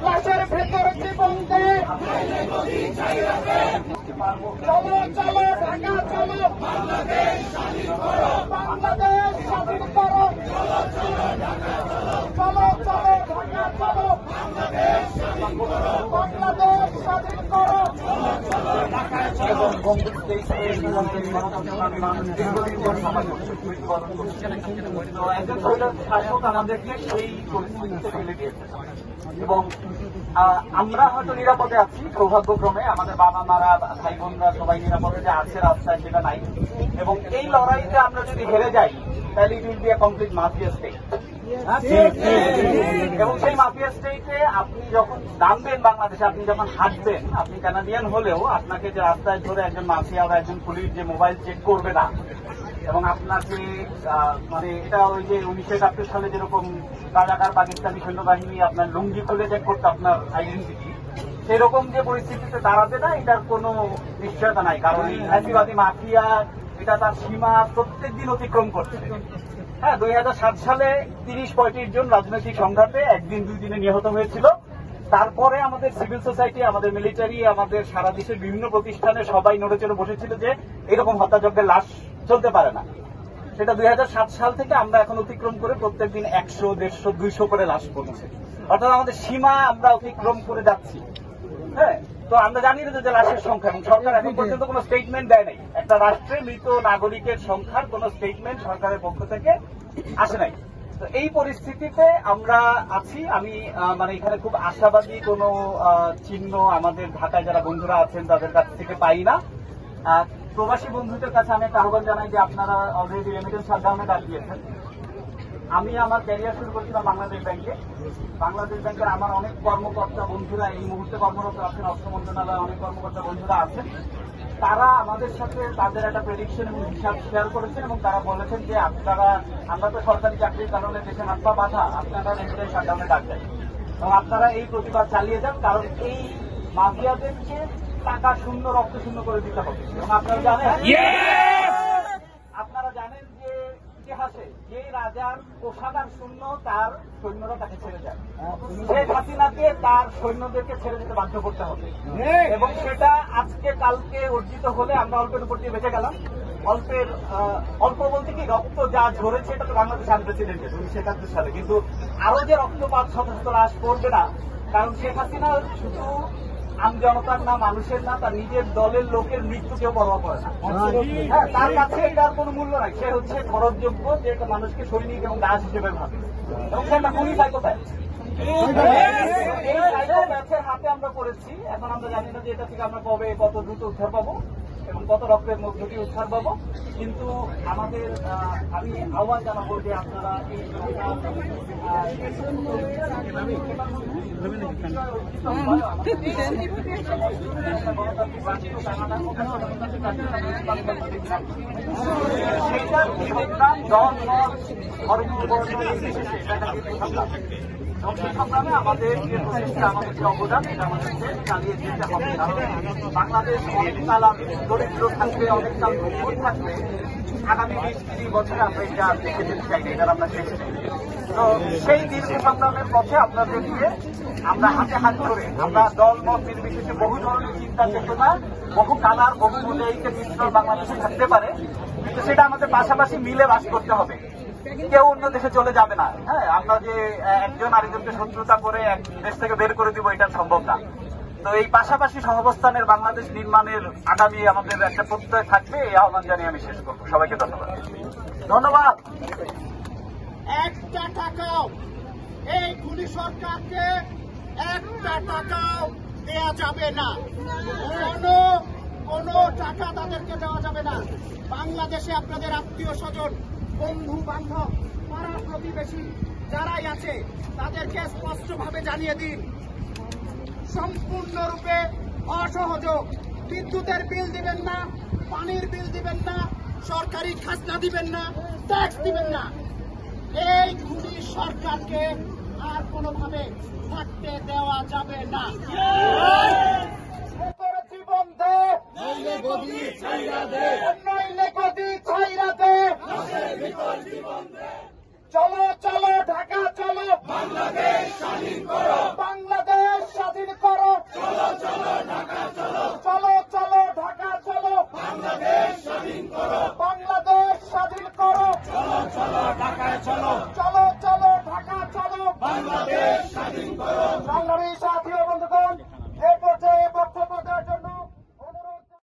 লাশের ভেতর জীবন দে। চলো চলো ঢাকা চলো, বাংলাদেশ স্বাধীন করো। চলো চলো ঢাকা চলো, বাংলাদেশ স্বাধীন করো। শাসক আমাদেরকে সেই পরিস্থিতিতে ফেলে দিয়েছে এবং আমরা হয়তো নিরাপদে আছি সৌভাগ্যক্রমে, আমাদের বাবা মারা ভাই বোনরা সবাই নিরাপদে যে আছে রাস্তায় সেটা নাই। এবং এই লড়াইতে আমরা যদি হেরে যাই তাহলে it will be a complete mafia state. এবং সেই মাফিয়া স্টেটে আপনি যখন নামবেন বাংলাদেশে, আপনি যখন হাঁটবেন, আপনি কানাডিয়ান হলেও আপনাকে যে রাস্তায় ধরে একজন মাফিয়া বা একজন পুলিশ যে মোবাইল চেক করবে না এবং আপনাকে মানে এটা ওই যে 1971 সালে যেরকম রাজাকার পাকিস্তানি সৈন্যবাহিনী আপনার লুঙ্গি খুলে চেক করতো আপনার আইডেন্টিটি, সেরকম যে পরিস্থিতিতে দাঁড়াবে না এটার কোনো নিশ্চয়তা নাই। কারণ এই ফ্যাসিবাদী মাফিয়া এটা তার সীমা প্রত্যেক দিন অতিক্রম করছে। হ্যাঁ, 2007 সালে 30-35 জন রাজনৈতিক সংঘাতে একদিন দুই দিনে নিহত হয়েছিল। তারপরে আমাদের সিভিল সোসাইটি, আমাদের মিলিটারি, আমাদের সারা দেশের বিভিন্ন প্রতিষ্ঠানে সবাই নড়ে চড়ে বসেছিল যে এরকম হত্যাযজ্ঞের লাশ চলতে পারে না। সেটা 2007 সাল থেকে আমরা এখন অতিক্রম করে প্রত্যেকদিন 100, 150, 200 করে লাশ পড়ছে। অর্থাৎ আমাদের সীমা আমরা অতিক্রম করে যাচ্ছি। হ্যাঁ, তো আমরা জানি না যে লাশের সংখ্যা, এবং সরকার এখন পর্যন্ত কোনো স্টেটমেন্ট দেয় নাই। একটা রাষ্ট্রে মৃত নাগরিকের সংখ্যার কোনো স্টেটমেন্ট সরকারের পক্ষ থেকে আসে নাই। তো এই পরিস্থিতিতে আমরা আছি। আমি মানে এখানে খুব আশাবাদী কোনো চিহ্ন আমাদের ঢাকায় যারা বন্ধুরা আছেন তাদের কাছ থেকে পাই না। প্রবাসী বন্ধুদের কাছে আমি একটা আহ্বান জানাই যে আপনারা অলরেডি রেমিটেন্স শাটডাউনে ডাক দিয়েছেন। আমি আমার ক্যারিয়ার শুরু করছিলাম বাংলাদেশ ব্যাংকে। বাংলাদেশ ব্যাংকের আমার অনেক কর্মকর্তা বন্ধুরা এই মুহূর্তে কর্মরত আছেন, অর্থ মন্ত্রণালয়ে অনেক কর্মকর্তা বন্ধুরা আছেন। তারা আমাদের সাথে তাদের একটা প্রেডিকশন এবং হিসাব শেয়ার করেছেন এবং তারা বলেছেন যে আমরা তো সরকারি চাকরির কারণে দেশে হাত পা বাঁধা, আপনারা রেমিটেন্স শাটডাউনে ডাক দেন এবং আপনারা এই প্রতিবাদ চালিয়ে যান। কারণ এই মাফিয়াদেরকে টাকা শূন্য, রক্ত শূন্য করে দিতে হবে। এবং আপনারা জানেন যে ইতিহাসে যে রাজার কোষাগার শূন্য তার সৈন্যরা তাকে ছেড়ে যায়। শেখ হাসিনাকে তার সৈন্যদেরকে ছেড়ে যেতে বাধ্য করতে হবে এবং সেটা আজকে কালকে অর্জিত হলে আমরা অল্পের উপর দিয়ে বেঁচে গেলাম। অল্প বলতে কি, রক্ত যা ঝরেছে এটা তো বাংলাদেশ আনপ্রেসিডেন্টেড 1971 সালে, কিন্তু আরো যে রক্তপাত শত শত লাশ পড়বে না। কারণ শেখ হাসিনা শুধু আমজনতার না, মানুষের না, তার নিজের দলের লোকের মৃত্যু কেউ পরোয়া করে না। হ্যাঁ, তার কাছে এটার কোনো মূল্য নাই। সে হচ্ছে খরচযোগ্য যে একটা মানুষকে সৈনিক এবং দাস হিসেবে ভাবে এবং সে একটা খুবই সাইকোপ্যাথ। এই সাইকোপ্যাথের হাতে আমরা পড়েছি। এখন আমরা জানি না যে এটা থেকে আমরা কবে কত দ্রুত উদ্ধার পাবো এবং কত রক্তের মধ্য দিয়ে উদ্ধার পাবো। কিন্তু আমাদের আমি আহ্বান জানাবো যে আপনারা এই সংগ্রামে আমাদের যে প্রচেষ্টা, আমাদের যে অবদান, এটা আমাদেরকে চালিয়ে যেতে হবে। কারণ বাংলাদেশ অনেককাল দরিদ্র থাকবে, অনেককাল ভোট থাকবে। আগামী 20-30 বছরে আমরা এটা দেখে যেতে চাই না, এটার আমরা শেষ নেই। তো সেই দীর্ঘ সংগ্রামের পথে আপনাদেরকে আমরা হাতে হাত ধরে, আমরা দল মত নির্বিশেষে বহু ধরনের চিন্তা চেতনা, বহু কালার, বহু মোজাইকের মিশ্রণ বাংলাদেশে থাকতে পারে, কিন্তু সেটা আমাদের পাশাপাশি মিলে বাস করতে হবে। কেউ অন্য দেশে চলে যাবে না। হ্যাঁ, আমরা যে একজন আরেকজনকে শত্রুতা করে এক দেশ থেকে বের করে দিব এটা সম্ভব না। তো এই পাশাপাশি সহাবস্থানের বাংলাদেশ নির্মাণের আগামী আমাদের একটা প্রত্যয় থাকবে। এই আহ্বান জানিয়ে আমি শেষ করবো। সবাইকে ধন্যবাদ। ধন্যবাদ। একটা টাকাও এই খুনি সরকারকে একটা টাকাও দেওয়া যাবে না। কোনো টাকা তাদেরকে দেওয়া যাবে না। বাংলাদেশে আপনাদের আত্মীয় স্বজন, বন্ধু বান্ধব, পাড়া প্রতিবেশী যারাই আছে তাদেরকে স্পষ্টভাবে জানিয়ে দিন, সম্পূর্ণরূপে অসহযোগ। বিদ্যুতের বিল দিবেন না, পানির বিল দিবেন না, সরকারি খাজনা দিবেন না, ট্যাক্স দিবেন না। এই খুনি সরকারকে আর কোনোভাবে থাকতে দেওয়া যাবে না। জীবন দে, নইলে গদি ছাইরা দে, নইলে গদি ছাইরা দে। চলো চলো ঢাকা চলো, বাংলাদেশ। বাংলাদেশ স্বাধীন করো। চলো চলো ঢাকা চলো।